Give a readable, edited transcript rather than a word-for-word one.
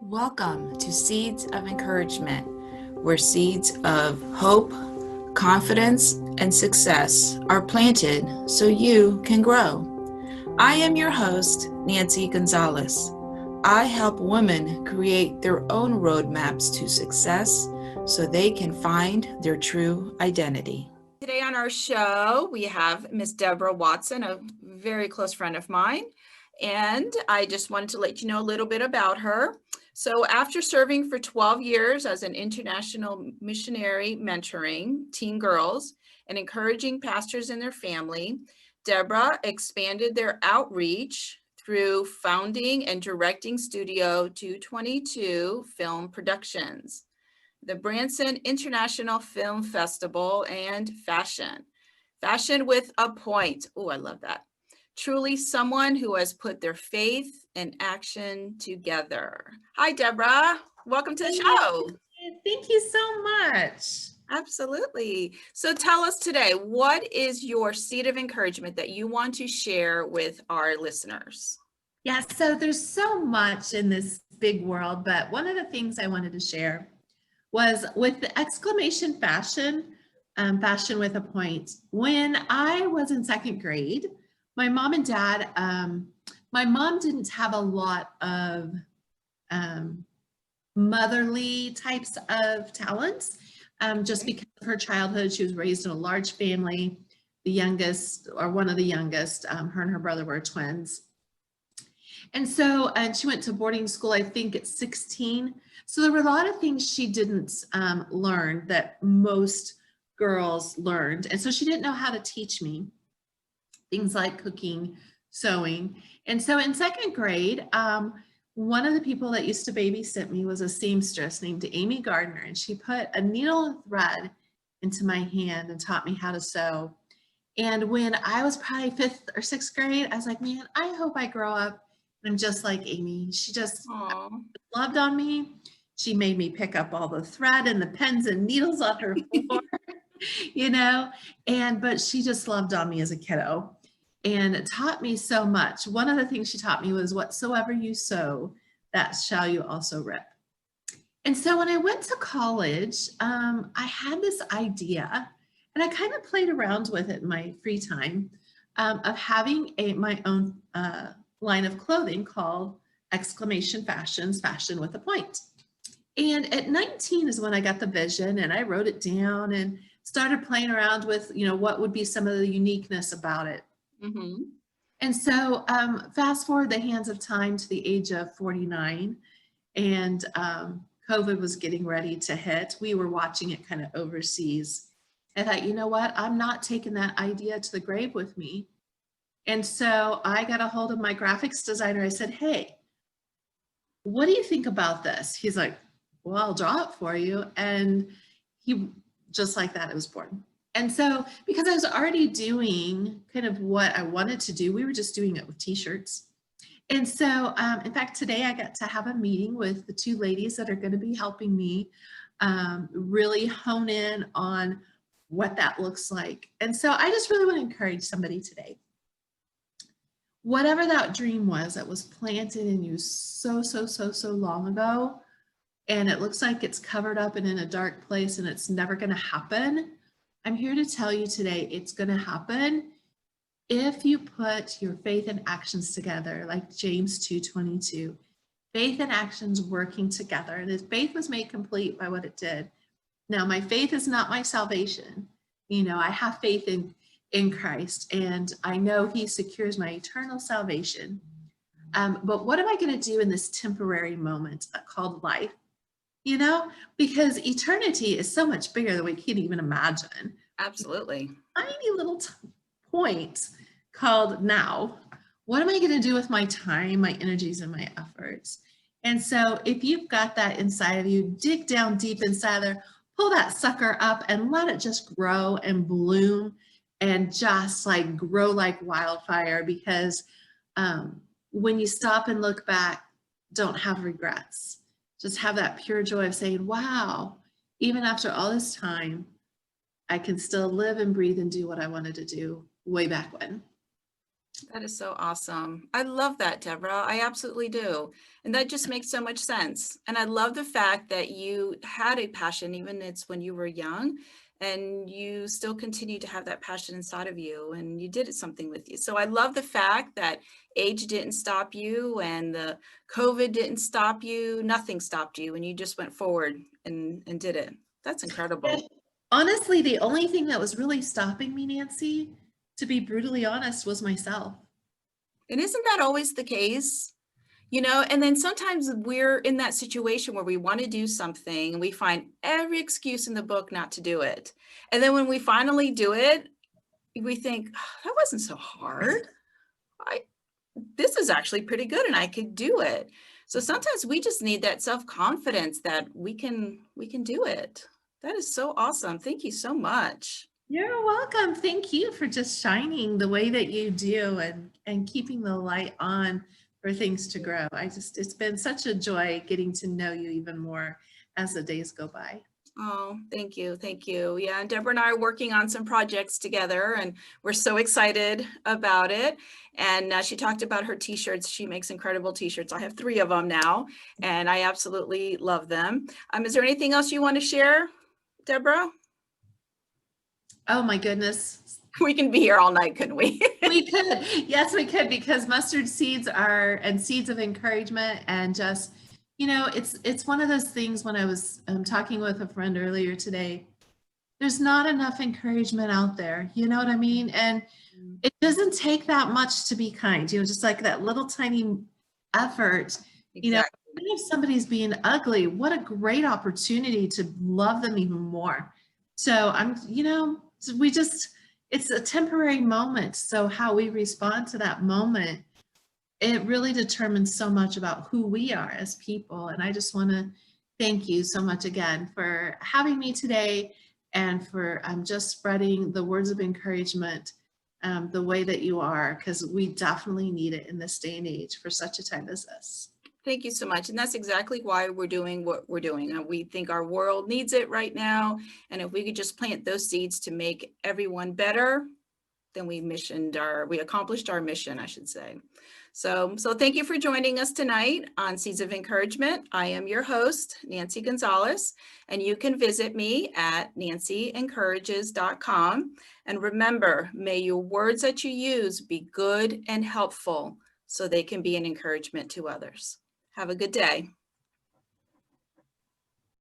Welcome to Seeds of Encouragement, where seeds of hope, confidence, and success are planted so you can grow. I am your host, Nancy Gonzalez. I help women create their own roadmaps to success so they can find their true identity. Today on our show, we have Miss Deborah Watson, a very close friend of mine, and I just wanted to let you know a little bit about her. So after serving for 12 years as an international missionary mentoring teen girls and encouraging pastors and their family, Deborah expanded their outreach through founding and directing Studio 222 Film Productions, the Branson International Film Festival, and Fashion with a Point. Oh, I love that. Truly someone who has put their faith and action together. Hi, Deborah. Welcome to the show. Thank you so much. Absolutely. So tell us today, what is your seed of encouragement that you want to share with our listeners? Yeah, so there's so much in this big world, but one of the things I wanted to share was with the exclamation fashion with a point. When I was in second grade, my mom and dad, my mom didn't have a lot of motherly types of talents. Just because of her childhood, she was raised in a large family. The youngest, or one of the youngest, her and her brother were twins. And she went to boarding school, I think at 16. So there were a lot of things she didn't learn that most girls learned. And so she didn't know how to teach me things like cooking, sewing. And so in second grade, one of the people that used to babysit me was a seamstress named Amy Gardner, and she put a needle and thread into my hand and taught me how to sew. And when I was probably fifth or sixth grade, I was like, man, I hope I grow up and I'm just like Amy. She just loved on me. She made me pick up all the thread and the pens and needles on her floor, but she just loved on me as a kiddo. And it taught me so much. One of the things she taught me was whatsoever you sow, that shall you also reap. And so when I went to college, I had this idea, and I kind of played around with it in my free time, of having my own line of clothing called Exclamation Fashions, Fashion with a Point. And at 19 is when I got the vision, and I wrote it down and started playing around with, what would be some of the uniqueness about it. Mm-hmm. And so fast forward the hands of time to the age of 49, and COVID was getting ready to hit. We were watching it kind of overseas. I thought, you know what? I'm not taking that idea to the grave with me. And so I got a hold of my graphics designer. I said, hey, what do you think about this? He's like, well, I'll draw it for you. And he, just like that, it was born. And so because I was already doing kind of what I wanted to do, we were just doing it with t-shirts. And so, in fact, today I got to have a meeting with the two ladies that are going to be helping me really hone in on what that looks like. And so I just really want to encourage somebody today. Whatever that dream was that was planted in you so long ago, and it looks like it's covered up and in a dark place and it's never going to happen, I'm here to tell you today it's going to happen if you put your faith and actions together, like James 2:22. Faith and actions working together. And his faith was made complete by what it did. Now, my faith is not my salvation. I have faith in Christ, and I know he secures my eternal salvation. But what am I going to do in this temporary moment called life? Because eternity is so much bigger than we can even imagine. Absolutely. Tiny little point called now. What am I going to do with my time, my energies, and my efforts? And so if you've got that inside of you, dig down deep inside there, pull that sucker up and let it just grow and bloom and just like grow like wildfire, because when you stop and look back, don't have regrets. Just have that pure joy of saying, wow, even after all this time, I can still live and breathe and do what I wanted to do way back when. That is so awesome. I love that, Deborah. I absolutely do. And that just makes so much sense. And I love the fact that you had a passion, even it's when you were young, and you still continue to have that passion inside of you, and you did it something with you. So I love the fact that age didn't stop you and the COVID didn't stop you. Nothing stopped you, and you just went forward and did it. That's incredible. Honestly, the only thing that was really stopping me, Nancy, to be brutally honest, was myself. And isn't that always the case? You know, and then sometimes we're in that situation where we want to do something and we find every excuse in the book not to do it. And then when we finally do it, we think, "Oh, that wasn't so hard. I This is actually pretty good and I could do it." So sometimes we just need that self-confidence that we can do it. That is so awesome. Thank you so much. You're welcome. Thank you for just shining the way that you do and keeping the light on for things to grow. It's been such a joy getting to know you even more as the days go by. Oh, thank you. Thank you. Yeah, and Deborah and I are working on some projects together, and we're so excited about it. And she talked about her t-shirts. She makes incredible t-shirts. I have 3 of them now, and I absolutely love them. Is there anything else you want to share, Deborah? Oh my goodness. We can be here all night, couldn't we? We could. Yes, we could, because mustard seeds are and seeds of encouragement, and just, it's one of those things. When I was talking with a friend earlier today, there's not enough encouragement out there. You know what I mean? And it doesn't take that much to be kind, just like that little tiny effort. Exactly. Even if somebody's being ugly, what a great opportunity to love them even more. So we just, it's a temporary moment. So how we respond to that moment, it really determines so much about who we are as people. And I just want to thank you so much again for having me today, and for just spreading the words of encouragement the way that you are, because we definitely need it in this day and age for such a time as this. Thank you so much. And that's exactly why we're doing what we're doing. We think our world needs it right now. And if we could just plant those seeds to make everyone better, then we accomplished our mission, I should say. So thank you for joining us tonight on Seeds of Encouragement. I am your host, Nancy Gonzalez, and you can visit me at nancyencourages.com. And remember, may your words that you use be good and helpful so they can be an encouragement to others. Have a good day.